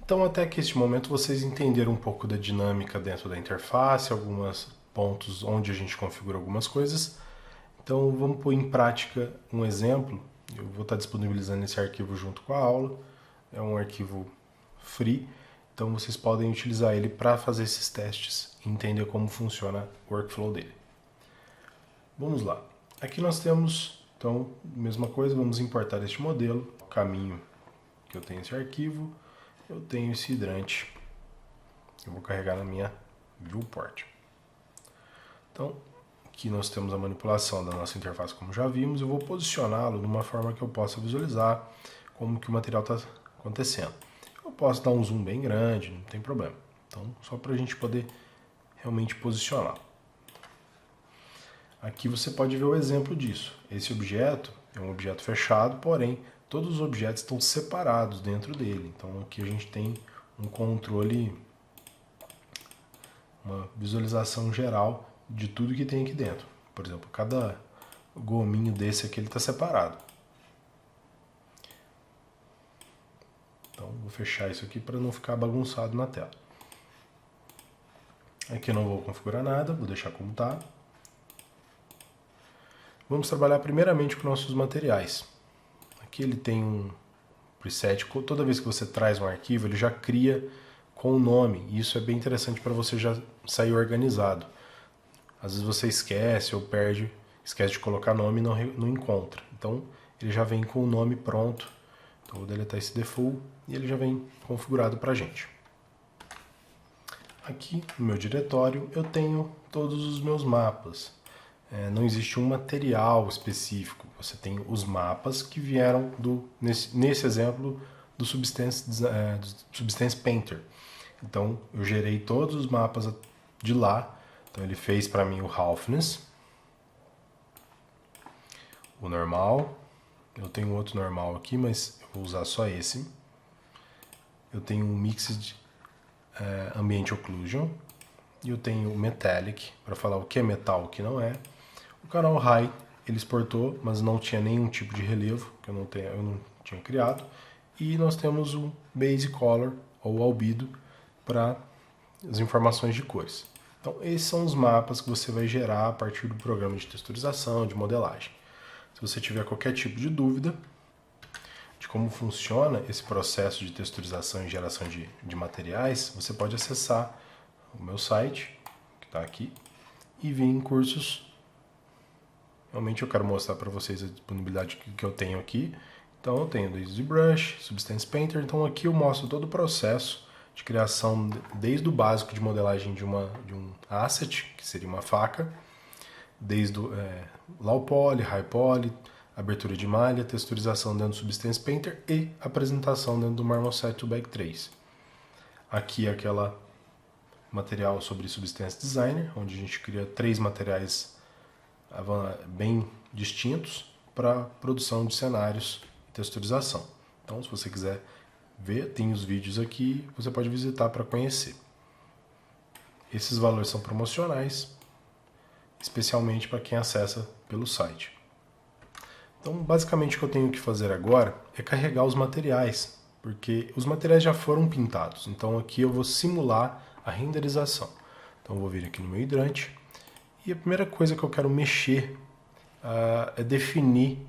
Então, até que este momento, vocês entenderam um pouco da dinâmica dentro da interface, alguns pontos onde a gente configura algumas coisas. Então, vamos pôr em prática um exemplo. Eu vou estar disponibilizando esse arquivo junto com a aula. É um arquivo free, então vocês podem utilizar ele para fazer esses testes e entender como funciona o workflow dele. Vamos lá. Aqui nós temos, então, mesma coisa, vamos importar este modelo. O caminho que eu tenho esse arquivo, eu tenho esse hidrante. Eu vou carregar na minha viewport. Então, aqui nós temos a manipulação da nossa interface, como já vimos. Eu vou posicioná-lo de uma forma que eu possa visualizar como que o material está acontecendo. Eu posso dar um zoom bem grande, não tem problema. Então, só para a gente poder realmente posicionar. Aqui você pode ver o exemplo disso. Esse objeto é um objeto fechado, porém, todos os objetos estão separados dentro dele. Então, aqui a gente tem um controle, uma visualização geral de tudo que tem aqui dentro. Por exemplo, cada gominho desse aqui ele está separado. Então, vou fechar isso aqui para não ficar bagunçado na tela. Aqui eu não vou configurar nada, vou deixar como está. Vamos trabalhar primeiramente com nossos materiais. Aqui ele tem um preset, toda vez que você traz um arquivo, ele já cria com o nome. E isso é bem interessante para você já sair organizado. Às vezes você esquece ou perde, esquece de colocar nome e não encontra. Então, ele já vem com o nome pronto. Então, vou deletar esse default e ele já vem configurado para a gente. Aqui no meu diretório eu tenho todos os meus mapas. Não existe um material específico. Você tem os mapas que vieram nesse exemplo do Substance Painter. Então, eu gerei todos os mapas de lá. Então, ele fez para mim o Roughness, o normal. Eu tenho outro normal aqui, mas eu vou usar só esse. Eu tenho um Mixed Ambient Occlusion. E eu tenho o Metallic, para falar o que é metal e o que não é. O canal High, ele exportou, mas não tinha nenhum tipo de relevo, que eu não tinha criado. E nós temos o Base Color, ou albedo, para as informações de cores. Então, esses são os mapas que você vai gerar a partir do programa de texturização, de modelagem. Se você tiver qualquer tipo de dúvida de como funciona esse processo de texturização e geração de materiais, você pode acessar o meu site, que está aqui, e vir em cursos. Realmente eu quero mostrar para vocês a disponibilidade que eu tenho aqui. Então eu tenho desde Brush, Substance Painter, então aqui eu mostro todo o processo de criação, desde o básico de modelagem de um asset, que seria uma faca, desde o low poly, high poly, abertura de malha, texturização dentro do Substance Painter e apresentação dentro do Marmoset 2Bag3. Aqui é aquela material sobre Substance Designer, onde a gente cria 3 materiais bem distintos para produção de cenários e texturização. Então, se você quiser ver, tem os vídeos aqui, você pode visitar para conhecer. Esses valores são promocionais, especialmente para quem acessa pelo site. Então, basicamente o que eu tenho que fazer agora é carregar os materiais, porque os materiais já foram pintados. Então, aqui eu vou simular a renderização. Então, eu vou vir aqui no meu hidrante e a primeira coisa que eu quero mexer é definir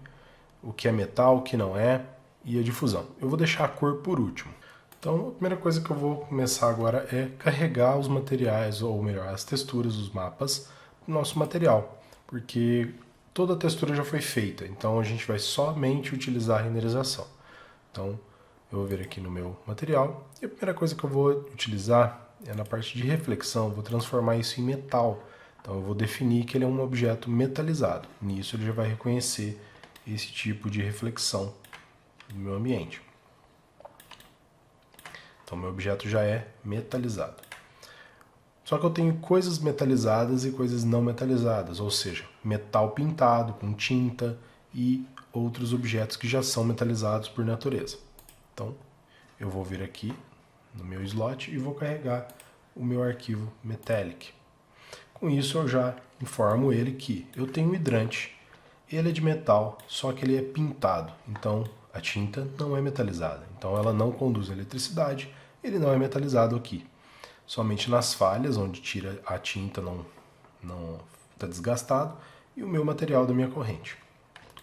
o que é metal, o que não é e a difusão. Eu vou deixar a cor por último. Então, a primeira coisa que eu vou começar agora é carregar os materiais, ou melhor, as texturas, os mapas, no nosso material, porque toda a textura já foi feita, então a gente vai somente utilizar a renderização. Então, eu vou vir aqui no meu material, e a primeira coisa que eu vou utilizar é na parte de reflexão, vou transformar isso em metal. Então, eu vou definir que ele é um objeto metalizado. Nisso, ele já vai reconhecer esse tipo de reflexão no meu ambiente. Então, meu objeto já é metalizado. Só que eu tenho coisas metalizadas e coisas não metalizadas, ou seja, metal pintado com tinta e outros objetos que já são metalizados por natureza. Então, eu vou vir aqui no meu slot e vou carregar o meu arquivo Metallic. Com isso, eu já informo ele que eu tenho um hidrante, ele é de metal, só que ele é pintado, então a tinta não é metalizada, então ela não conduz eletricidade, ele não é metalizado aqui. Somente nas falhas, onde tira a tinta, não está desgastado, e o meu material da minha corrente.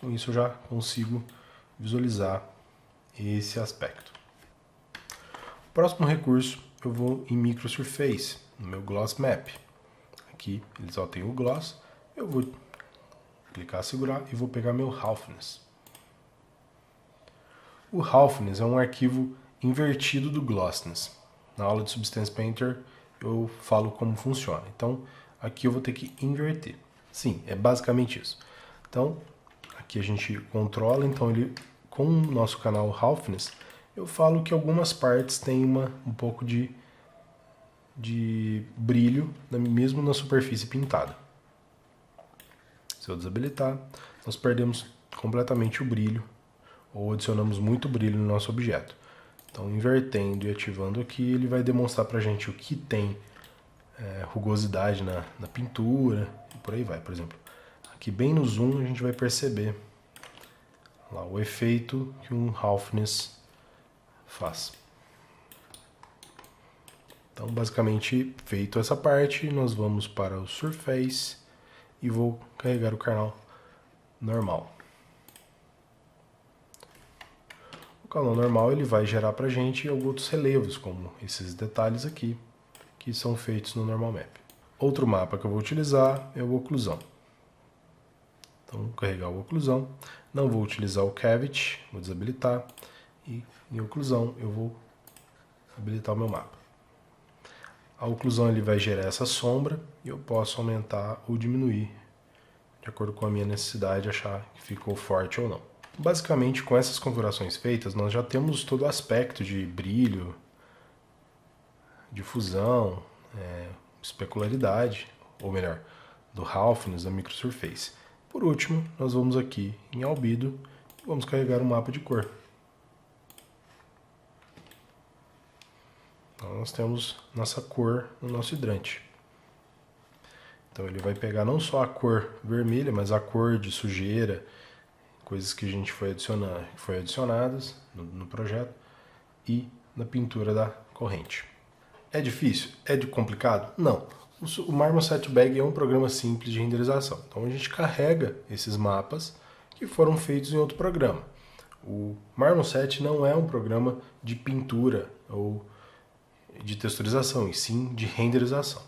Com isso eu já consigo visualizar esse aspecto. O próximo recurso eu vou em Microsurface, no meu Gloss Map. Aqui ele só tem o Gloss, eu vou clicar, segurar e vou pegar meu Roughness. O Roughness é um arquivo invertido do Glossness. Na aula de Substance Painter eu falo como funciona. Então aqui eu vou ter que inverter. Sim, é basicamente isso. Então aqui a gente controla, então ele com o nosso canal Roughness, eu falo que algumas partes têm um pouco de brilho, mesmo na superfície pintada. Se eu desabilitar, nós perdemos completamente o brilho, ou adicionamos muito brilho no nosso objeto. Então, invertendo e ativando aqui, ele vai demonstrar pra gente o que tem rugosidade na pintura, e por aí vai. Por exemplo, aqui bem no zoom a gente vai perceber lá o efeito que um Roughness faz. Então, basicamente, feito essa parte, nós vamos para o Surface e vou carregar o canal normal. O canal normal ele vai gerar para a gente outros relevos, como esses detalhes aqui, que são feitos no Normal Map. Outro mapa que eu vou utilizar é o Oclusão. Então, vou carregar o Oclusão. Não vou utilizar o Cavity, vou desabilitar. E em Oclusão eu vou habilitar o meu mapa. A oclusão ele vai gerar essa sombra e eu posso aumentar ou diminuir de acordo com a minha necessidade, achar que ficou forte ou não. Basicamente, com essas configurações feitas, nós já temos todo o aspecto de brilho, difusão, especularidade, ou melhor, do Roughness da Microsurface. Por último, nós vamos aqui em Albedo e vamos carregar um mapa de cor. Então, nós temos nossa cor no nosso hidrante. Então ele vai pegar não só a cor vermelha, mas a cor de sujeira, coisas que a gente foi adicionadas no projeto e na pintura da corrente. É difícil? É complicado? Não. O Marmoset Bag é um programa simples de renderização. Então a gente carrega esses mapas que foram feitos em outro programa. O Marmoset não é um programa de pintura ou de texturização, e sim de renderização.